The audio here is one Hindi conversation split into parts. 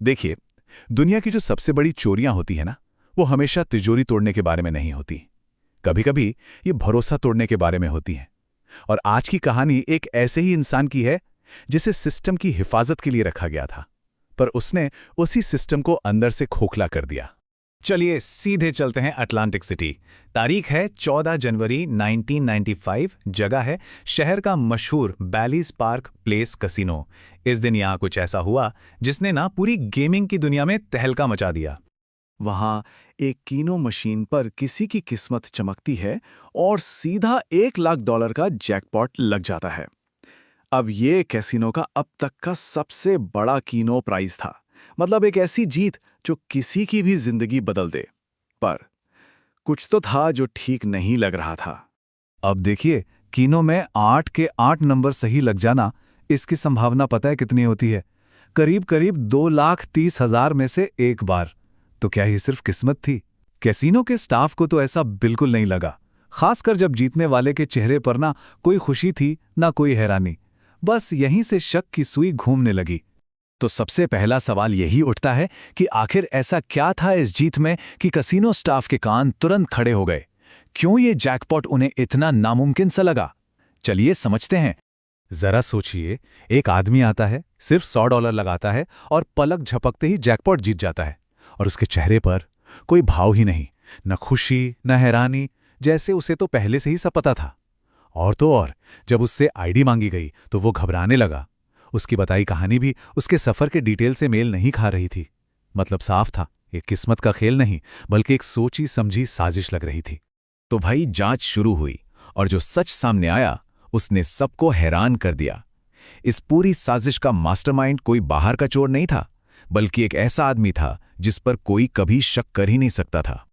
देखिए, दुनिया की जो सबसे बड़ी चोरियां होती है ना, वो हमेशा तिजोरी तोड़ने के बारे में नहीं होती। कभी-कभी ये भरोसा तोड़ने के बारे में होती हैं। और आज की कहानी एक ऐसे ही इंसान की है जिसे सिस्टम की हिफाजत के लिए रखा गया था, पर उसने उसी सिस्टम को अंदर से खोखला कर दिया। चलिए सीधे चलते हैं अटलांटिक सिटी। तारीख है 14 जनवरी 1995। जगह है शहर का मशहूर बैलीज पार्क प्लेस कसिनो। इस दिन यहाँ कुछ ऐसा हुआ जिसने ना पूरी गेमिंग की दुनिया में तहलका मचा दिया। वहां एक कीनो मशीन पर किसी की किस्मत चमकती है और सीधा $1 लाख का जैकपॉट लग जाता है। अब ये कैसीनो का अब तक का सबसे बड़ा कीनो प्राइज था। मतलब एक ऐसी जीत जो किसी की भी जिंदगी बदल दे। पर कुछ तो था जो ठीक नहीं लग रहा था। अब देखिए, कीनो में 8 के 8 नंबर सही लग जाना, इसकी संभावना पता है कितनी होती है? करीब करीब 2,30,000 में से एक बार। तो क्या ये सिर्फ किस्मत थी? कैसीनो के स्टाफ को तो ऐसा बिल्कुल नहीं लगा, खासकर जब जीतने वाले के चेहरे पर ना कोई खुशी थी ना कोई हैरानी। बस यहीं से शक की सुई घूमने लगी। तो सबसे पहला सवाल यही उठता है कि आखिर ऐसा क्या था इस जीत में कि कसिनो स्टाफ के कान तुरंत खड़े हो गए? क्यों ये जैकपॉट उन्हें इतना नामुमकिन सा लगा? चलिए समझते हैं। जरा सोचिए, एक आदमी आता है, सिर्फ $100 लगाता है और पलक झपकते ही जैकपॉट जीत जाता है। और उसके चेहरे पर कोई भाव ही नहीं, न खुशी न हैरानी, जैसे उसे तो पहले से ही सब पता था। और तो और, जब उससे आईडी मांगी गई तो वो घबराने लगा। उसकी बताई कहानी भी उसके सफर के डिटेल से मेल नहीं खा रही थी। मतलब साफ था, ये किस्मत का खेल नहीं बल्कि एक सोची समझी साजिश लग रही थी। तो भाई जांच शुरू हुई और जो सच सामने आया उसने सबको हैरान कर दिया। इस पूरी साजिश का मास्टरमाइंड कोई बाहर का चोर नहीं था, बल्कि एक ऐसा आदमी था जिस पर कोई कभी शक कर ही नहीं सकता था।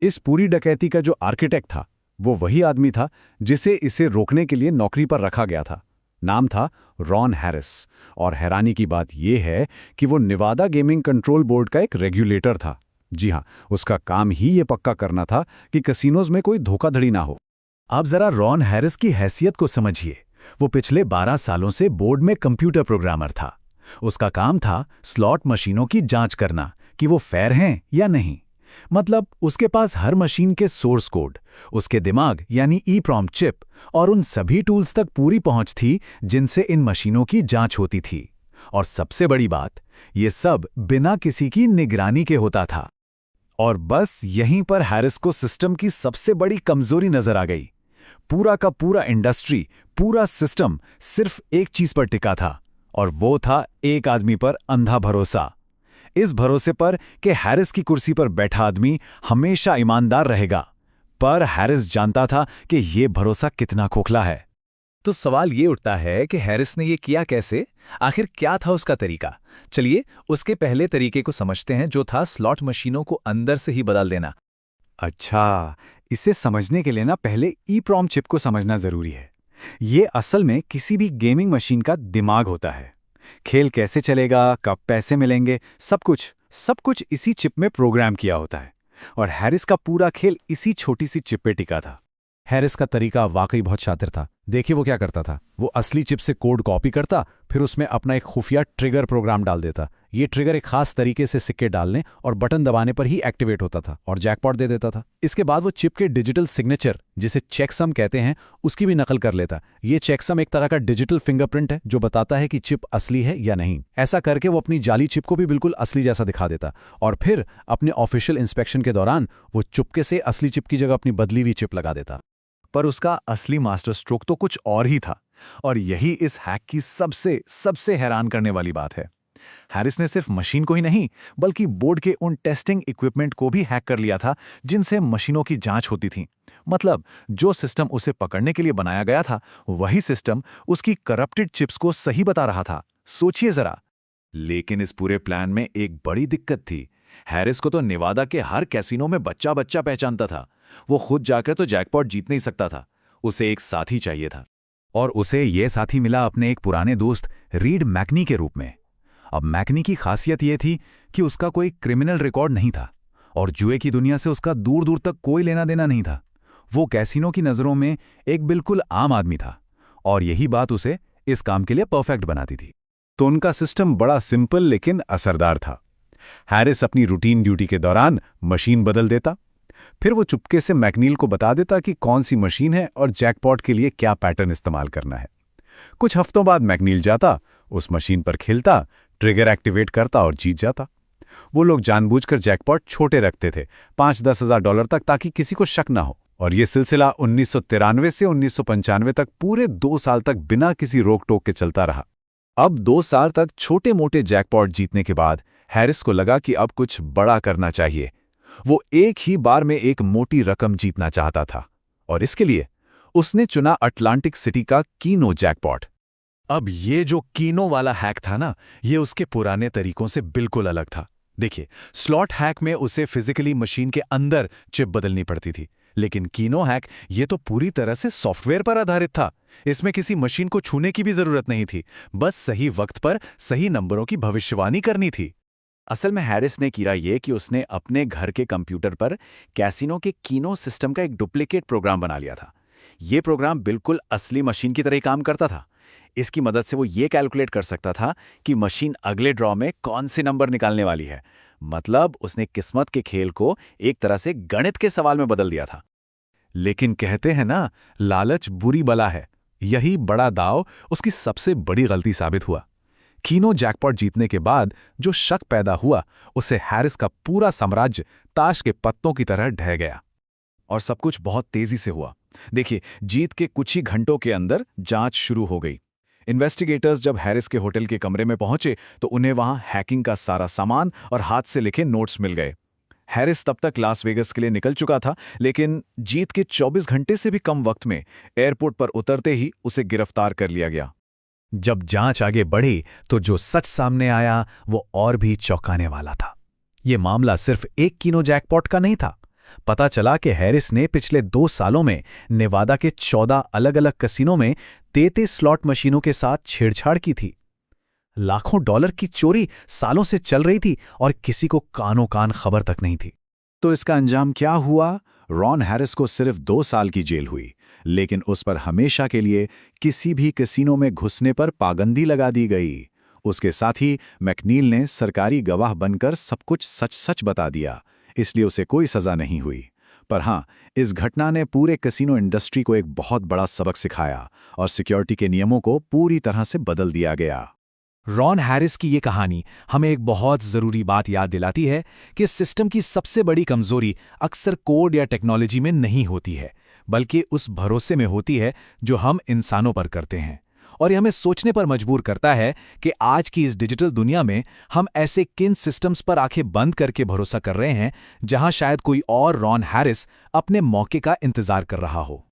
इस पूरी डकैती का जो आर्किटेक्ट था वो वही आदमी था जिसे इसे रोकने के लिए नौकरी पर रखा गया था। नाम था रॉन हैरिस। और हैरानी की बात यह है कि वो निवादा गेमिंग कंट्रोल बोर्ड का एक रेगुलेटर था। जी हां, उसका काम ही ये पक्का करना था कि कसिनोज में कोई धोखाधड़ी ना हो। आप जरा रॉन हैरिस की हैसियत को समझिए। वो पिछले 12 सालों से बोर्ड में कंप्यूटर प्रोग्रामर था। उसका काम था स्लॉट मशीनों की जांच करना कि वो फेयर हैं या नहीं। मतलब उसके पास हर मशीन के सोर्स कोड, उसके दिमाग यानी EEPROM चिप और उन सभी टूल्स तक पूरी पहुंच थी जिनसे इन मशीनों की जांच होती थी। और सबसे बड़ी बात, ये सब बिना किसी की निगरानी के होता था। और बस यहीं पर हैरिस को सिस्टम की सबसे बड़ी कमजोरी नजर आ गई। पूरा का पूरा इंडस्ट्री, पूरा सिस्टम सिर्फ एक चीज पर टिका था, और वो था एक आदमी पर अंधा भरोसा। इस भरोसे पर कि हैरिस की कुर्सी पर बैठा आदमी हमेशा ईमानदार रहेगा। पर हैरिस जानता था कि यह भरोसा कितना खोखला है। तो सवाल ये उठता है कि हैरिस ने यह किया कैसे? आखिर क्या था उसका तरीका? चलिए उसके पहले तरीके को समझते हैं, जो था स्लॉट मशीनों को अंदर से ही बदल देना। अच्छा, इसे समझने के लिए ना पहले EEPROM चिप को समझना जरूरी है। ये असल में किसी भी गेमिंग मशीन का दिमाग होता है। खेल कैसे चलेगा, कब पैसे मिलेंगे, सब कुछ इसी चिप में प्रोग्राम किया होता है। और हैरिस का पूरा खेल इसी छोटी सी चिप पे टिका था। हैरिस का तरीका वाकई बहुत शातिर था। देखिए वो क्या करता था, वो असली चिप से कोड कॉपी करता, फिर उसमें अपना एक खुफिया ट्रिगर प्रोग्राम डाल देता। ये ट्रिगर एक खास तरीके से सिक्के डालने और बटन दबाने पर ही एक्टिवेट होता था और जैकपॉट दे देता था। इसके बाद वो चिप के डिजिटल सिग्नेचर, जिसे चेकसम कहते हैं, उसकी भी नकल कर लेता। ये चेकसम एक तरह का डिजिटल फिंगरप्रिंट है जो बताता है कि चिप असली है या नहीं। ऐसा करके वो अपनी जाली चिप को भी बिल्कुल असली जैसा दिखा देता, और फिर अपने ऑफिशियल इंस्पेक्शन के दौरान वो चुपके से असली चिप की जगह अपनी बदली हुई चिप लगा देता। पर उसका असली मास्टर स्ट्रोक तो कुछ और ही था। और यही इस हैक की सबसे हैरान करने वाली बात है। हैरिस ने सिर्फ मशीन को ही नहीं, बल्कि बोर्ड के उन टेस्टिंग इक्विपमेंट को भी हैक कर लिया था जिनसे मशीनों की जांच होती थी। मतलब जो सिस्टम उसे पकड़ने के लिए बनाया गया था, वही सिस्टम उसकी करप्टेड चिप्स को सही बता रहा था। सोचिए जरा। लेकिन इस पूरे प्लान में एक बड़ी दिक्कत थी। हैरिस को तो नेवादा के हर कैसीनो में बच्चा बच्चा पहचानता था। वो खुद जाकर तो जैकपॉट जीत नहीं सकता था। उसे एक साथी चाहिए था, और उसे यह साथी मिला अपने एक पुराने दोस्त रीड मैकनी के रूप में। अब मैकनी की खासियत यह थी कि उसका कोई क्रिमिनल रिकॉर्ड नहीं था और जुए की दुनिया से उसका दूर दूर तक कोई लेना देना नहीं था। वो कैसीनो की नज़रों में एक बिल्कुल आम आदमी था, और यही बात उसे इस काम के लिए परफेक्ट बनाती थी। तो उनका सिस्टम बड़ा सिंपल लेकिन असरदार था। हैरिस अपनी रूटीन ड्यूटी के दौरान मशीन बदल देता। फिर वो चुपके से मैकनील को बता देता कि कौन सी मशीन है और जैकपॉट के लिए क्या पैटर्न इस्तेमाल करना है। कुछ हफ्तों बाद मैकनील जाता, उस मशीन पर खेलता, ट्रिगर एक्टिवेट करता और जीत जाता। वो लोग जानबूझकर जैकपॉट छोटे रखते थे, 5-10 हज़ार डॉलर तक, ताकि किसी को शक ना हो। और ये सिलसिला 1993 से 1995 तक पूरे 2 साल तक बिना किसी रोक टोक के चलता रहा। अब 2 साल तक छोटे मोटे जैकपॉट जीतने के बाद हैरिस को लगा कि अब कुछ बड़ा करना चाहिए। वो एक ही बार में एक मोटी रकम जीतना चाहता था, और इसके लिए उसने चुना अटलांटिक सिटी का कीनो जैकपॉट। अब ये जो कीनो वाला हैक था ना, ये उसके पुराने तरीकों से बिल्कुल अलग था। देखिए, स्लॉट हैक में उसे फिजिकली मशीन के अंदर चिप बदलनी पड़ती थी, लेकिन कीनो हैक ये तो पूरी तरह से सॉफ्टवेयर पर आधारित था। इसमें किसी मशीन को छूने की भी जरूरत नहीं थी, बस सही वक्त पर सही नंबरों की भविष्यवाणी करनी थी। असल में हैरिस ने किया ये कि उसने अपने घर के कंप्यूटर पर कैसीनो के कीनो सिस्टम का एक डुप्लीकेट प्रोग्राम बना लिया था। ये प्रोग्राम बिल्कुल असली मशीन की तरह ही काम करता था। इसकी मदद से वो ये कैलकुलेट कर सकता था कि मशीन अगले ड्रॉ में कौन से नंबर निकालने वाली है। मतलब उसने किस्मत के खेल को एक तरह से गणित के सवाल में बदल दिया था। लेकिन कहते हैं ना, लालच बुरी बला है। यही बड़ा दाव उसकी सबसे बड़ी गलती साबित हुआ। कीनो जैकपॉट जीतने के बाद जो शक पैदा हुआ, उससे हैरिस का पूरा साम्राज्य ताश के पत्तों की तरह ढह गया। और सब कुछ बहुत तेजी से हुआ। देखिए, जीत के कुछ ही घंटों के अंदर जांच शुरू हो गई। इन्वेस्टिगेटर्स जब हैरिस के होटल के कमरे में पहुंचे तो उन्हें वहां हैकिंग का सारा सामान और हाथ से लिखे नोट्स मिल गए। हैरिस तब तक लास वेगस के लिए निकल चुका था, लेकिन जीत के 24 घंटे से भी कम वक्त में एयरपोर्ट पर उतरते ही उसे गिरफ्तार कर लिया गया। जब जांच आगे बढ़ी तो जो सच सामने आया वो और भी चौंकाने वाला था। ये मामला सिर्फ एक कीनो जैकपॉट का नहीं था। पता चला कि हैरिस ने पिछले 2 सालों में नेवादा के 14 अलग-अलग कसिनों में 33 स्लॉट मशीनों के साथ छेड़छाड़ की थी। लाखों डॉलर की चोरी सालों से चल रही थी और किसी को कानो कान खबर तक नहीं थी। तो इसका अंजाम क्या हुआ? रॉन हैरिस को सिर्फ 2 साल की जेल हुई, लेकिन उस पर हमेशा के लिए किसी भी कसिनो में घुसने पर पाबंदी लगा दी गई। उसके साथ ही मैकनील ने सरकारी गवाह बनकर सब कुछ सच-सच बता दिया, इसलिए उसे कोई सजा नहीं हुई। पर हाँ, इस घटना ने पूरे कसिनो इंडस्ट्री को एक बहुत बड़ा सबक सिखाया और सिक्योरिटी के नियमों को पूरी तरह से बदल दिया गया। रॉन हैरिस की ये कहानी हमें एक बहुत ज़रूरी बात याद दिलाती है कि सिस्टम की सबसे बड़ी कमज़ोरी अक्सर कोड या टेक्नोलॉजी में नहीं होती है, बल्कि उस भरोसे में होती है जो हम इंसानों पर करते हैं। और ये हमें सोचने पर मजबूर करता है कि आज की इस डिजिटल दुनिया में हम ऐसे किन सिस्टम्स पर आंखें बंद करके भरोसा कर रहे हैं, जहां शायद कोई और रॉन हैरिस अपने मौके का इंतजार कर रहा हो।